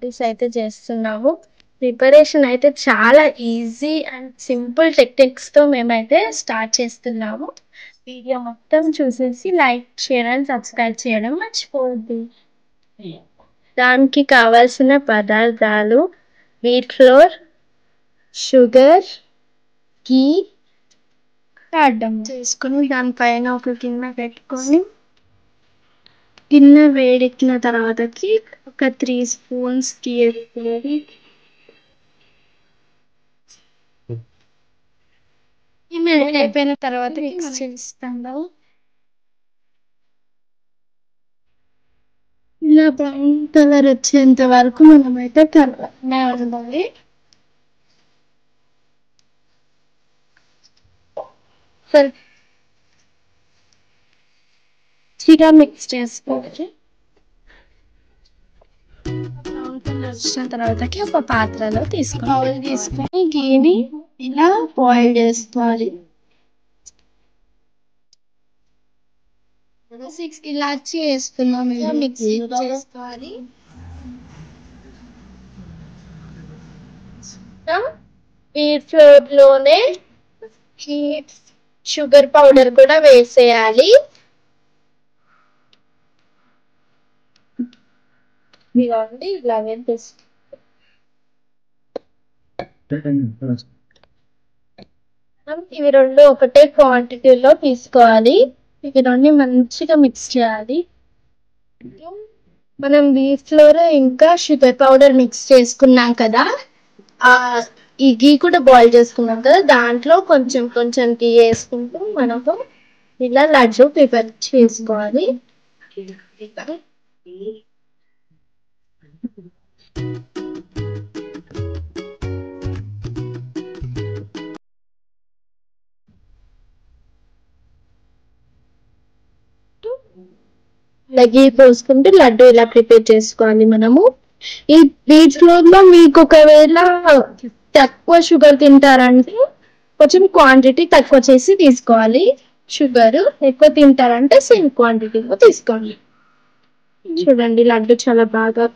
Practice అయితే చేస్తున్నాము. Preparation అయితే చాలా ఈజీ అండ్ సింపుల్ టెక్నిక్స్తో మేమైతే స్టార్ట్ చేస్తున్నాము. వీడియో మొత్తం చూసేసి లైక్, షేర్ అండ్ సబ్స్క్రైబ్ చేయడం మర్చిపోవద్దు. దానికి కావాల్సిన పదార్థాలు వీట్ ఫ్లోర్, షుగర్, ఘీ, అడ్డం చేసుకుని దానిపైన ఒక గిన్నె పెట్టుకొని గిన్నె వేడెక్కిన తర్వాతకి ఒక 3 స్పూన్స్ ఘీ వేయాలి. అయిపోయిన తర్వాత మిక్స్ చేస్తాము. ఇలా బ్రౌన్ కలర్ వచ్చేంత వరకు మనమైతే కలపనే ఉండాలి. మంచిగా మిక్స్ చేసుకోవాలి. బ్రౌన్ కలర్ వచ్చిన తర్వాతకి ఒక పాత్రలో తీసుకొని ఘీని ఇలా బాయిల్ చేసుకోవాలి. 6 ఇలాచి వేస్తున్నాం. మిక్సీ చేసుకోవాలి. వీట్ ఫ్లోర్ లోనే షుగర్ పౌడర్ కూడా వేసేయాలి. ఇదిగోండి ఇలాగే ఇవి రెండు ఒకటే క్వాంటిటీలో తీసుకోవాలి. ఇవి రెండు మంచిగా మిక్స్ చేయాలి. మనం వీట్ ఫ్లోర్ ఇంకా షుగర్ పౌడర్ మిక్స్ చేసుకున్నాం కదా, ఈ ఘీ కూడా బాయిల్ చేసుకున్నాం కదా, దాంట్లో కొంచెం కొంచెం ఘీ వేసుకుంటూ మనము ఇలా లడ్డు ప్రిపేర్ చేసుకోవాలి. ఘీ పోసుకుంటూ లడ్డు ఇలా ప్రిపేర్ చేసుకోవాలి. మనము ఈ వీట్ ఫ్లోర్ లో మీకు ఒకవేళ తక్కువ షుగర్ తింటారంటే కొంచెం క్వాంటిటీ తక్కువ చేసి తీసుకోవాలి. షుగర్ ఎక్కువ తింటారంటే సేమ్ క్వాంటిటీలో తీసుకోండి. చూడండి లడ్డు చాలా బాగా